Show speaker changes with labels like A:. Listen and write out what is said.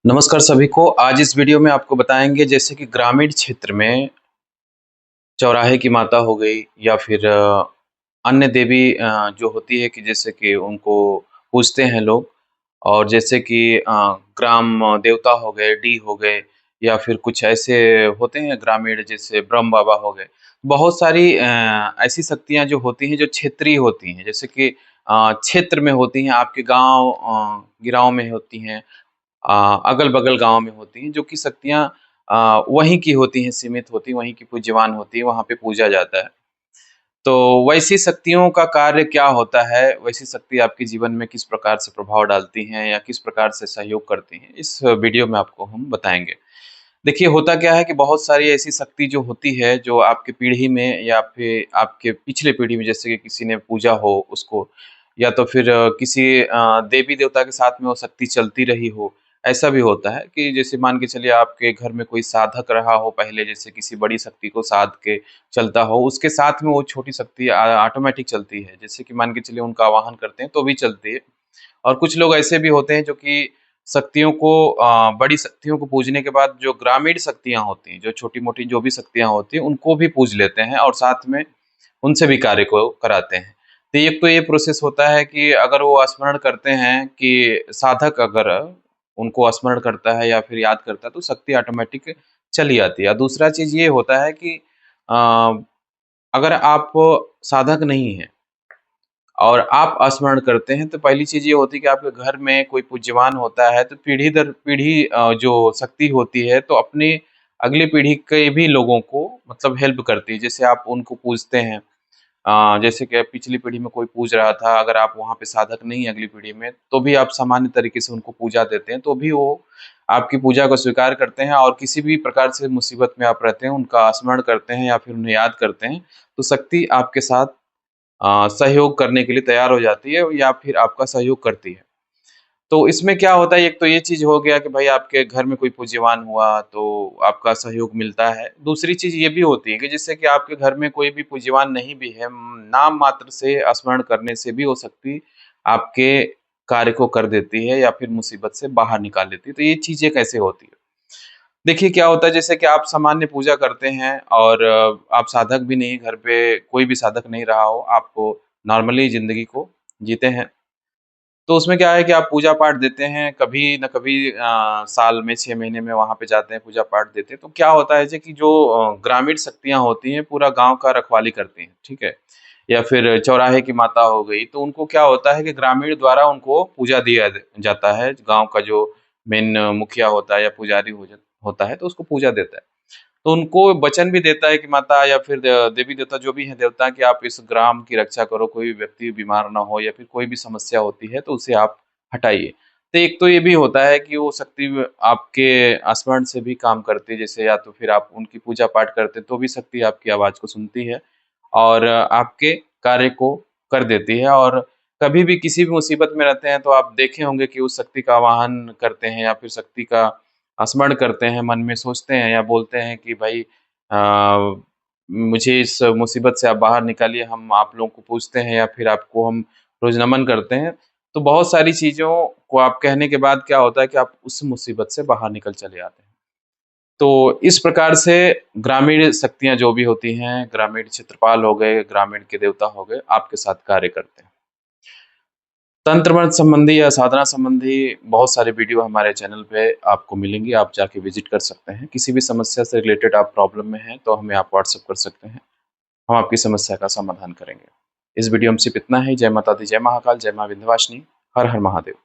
A: नमस्कार सभी को। आज इस वीडियो में आपको बताएंगे जैसे कि ग्रामीण क्षेत्र में चौराहे की माता हो गई या फिर अन्य देवी जो होती है कि जैसे कि उनको पूजते हैं लोग। और जैसे कि ग्राम देवता हो गए, डी हो गए या फिर कुछ ऐसे होते हैं ग्रामीण जैसे ब्रह्म बाबा हो गए। बहुत सारी ऐसी शक्तियाँ जो होती हैं जो क्षेत्रीय होती हैं, जैसे कि क्षेत्र में होती हैं, आपके गाँव गिराव में होती हैं, अगल-बगल गाँव में होती हैं, जो कि शक्तियाँ वहीं की होती हैं, सीमित होती हैं, वहीं की पूज्यमान होती है, वहाँ पे पूजा जाता है। तो वैसी शक्तियों का कार्य क्या होता है? वैसी शक्ति आपके जीवन में किस प्रकार से प्रभाव डालती हैं या किस प्रकार से सहयोग करती हैं? इस वीडियो में आपको हम बताएँगे। देखिए, होता क्या है कि बहुत सारी ऐसी शक्ति जो होती है, जो आपकी पीढ़ी में या फिर आपके पिछले पीढ़ी में जैसे कि किसी ने पूजा हो उसको, या तो फिर किसी देवी-देवता के साथ में वो शक्ति चलती रही हो। ऐसा भी होता है कि जैसे मान के चलिए आपके घर में कोई साधक रहा हो पहले, जैसे किसी बड़ी शक्ति को साध के चलता हो, उसके साथ में वो छोटी शक्ति ऑटोमैटिक चलती है। जैसे कि मान के चलिए उनका आवाहन करते हैं तो भी चलती है। और कुछ लोग ऐसे भी होते हैं जो कि शक्तियों को बड़ी शक्तियों को पूजने के बाद जो ग्रामीण शक्तियाँ होती हैं, जो छोटी-मोटी जो भी शक्तियाँ होती हैं, उनको भी पूज लेते हैं और साथ में उनसे भी कार्य को कराते हैं। तो एक तो ये प्रोसेस होता है कि अगर वो स्मरण करते हैं कि साधक अगर उनको स्मरण करता है या फिर याद करता है, तो शक्ति ऑटोमैटिक चली आती है। और दूसरा चीज़ ये होता है कि अ, अगर आप साधक नहीं हैं और आप स्मरण करते हैं, तो पहली चीज़ ये होती है कि आपके घर में कोई पूज्यवान होता है, तो पीढ़ी दर पीढ़ी जो शक्ति होती है, तो अपनी अगली पीढ़ी के भी लोगों को मतलब हेल्प करती है। जैसे आप उनको पूजते हैं, जैसे कि पिछली पीढ़ी में कोई पूज रहा था, अगर आप वहाँ पे साधक नहीं हैं अगली पीढ़ी में, तो भी आप सामान्य तरीके से उनको पूजा देते हैं, तो भी वो आपकी पूजा को स्वीकार करते हैं और किसी भी प्रकार से मुसीबत में आप रहते हैं, उनका स्मरण करते हैं या फिर उन्हें याद करते हैं, तो शक्ति आपके साथ सहयोग करने के लिए तैयार हो जाती है या फिर आपका सहयोग करती है। तो इसमें क्या होता है, एक तो ये चीज़ हो गया कि भाई आपके घर में कोई पूज्यवान हुआ तो आपका सहयोग मिलता है। दूसरी चीज़ ये भी होती है कि जिससे कि आपके घर में कोई भी पूज्यवान नहीं भी है, नाम मात्र से स्मरण करने से भी वो शक्ति आपके कार्य को कर देती है या फिर मुसीबत से बाहर निकाल देती है। तो ये चीज़ें कैसे होती है? देखिए, क्या होता है जैसे कि आप सामान्य पूजा करते हैं और आप साधक भी नहीं, घर पे कोई भी साधक नहीं रहा हो, आप नॉर्मली ज़िंदगी को जीते हैं। तो उसमें क्या है कि आप पूजा-पाठ देते हैं, कभी न कभी साल में 6 महीने में वहाँ पे जाते हैं, पूजा-पाठ देते हैं। तो क्या होता है जे कि जो ग्रामीण शक्तियाँ होती हैं, पूरा गाँव का रखवाली करती हैं, ठीक है? या फिर चौराहे की माता हो गई, तो उनको क्या होता है कि ग्रामीण द्वारा उनको पूजा दिया द जाता है। गाँव का जो मेन मुखिया होता है या पुजारी होता है, तो उसको पूजा देता है। तो उनको वचन भी देता है कि माता या फिर देवी-देवता जो भी हैं देवता, कि आप इस ग्राम की रक्षा करो, कोई व्यक्ति बीमार ना हो या फिर कोई भी समस्या होती है तो उसे आप हटाइए। तो एक तो ये भी होता है कि वो शक्ति आपके स्मरण से भी काम करती है, जैसे या तो फिर आप उनकी पूजा-पाठ करते हैं तो भी शक्ति आपकी आवाज़ को सुनती है और आपके कार्य को कर देती है। और कभी भी किसी भी मुसीबत में रहते हैं तो आप देखे होंगे कि उस शक्ति का आवाहन करते हैं या फिर शक्ति का स्मरण करते हैं, मन में सोचते हैं या बोलते हैं कि भाई मुझे इस मुसीबत से आप बाहर निकालिए, हम आप लोगों को पूजते हैं या फिर आपको हम रोज़ नमन करते हैं। तो बहुत सारी चीज़ों को आप कहने के बाद क्या होता है कि आप उस मुसीबत से बाहर निकल चले आते हैं। तो इस प्रकार से ग्रामीण शक्तियाँ जो भी होती हैं, ग्रामीण क्षेत्रपाल हो गए, ग्रामीण के देवता हो गए, आपके साथ कार्य करते हैं। तंत्र मंत्र संबंधी या साधना संबंधी बहुत सारे वीडियो हमारे चैनल पे आपको मिलेंगी, आप जाके विज़िट कर सकते हैं। किसी भी समस्या से रिलेटेड आप प्रॉब्लम में हैं, तो हमें आप व्हाट्सएप कर सकते हैं, हम आपकी समस्या का समाधान करेंगे। इस वीडियो में सिर्फ़ इतना ही। जय माता दी, जय महाकाल, जय माँ विंध्यवासिनी, हर हर महादेव।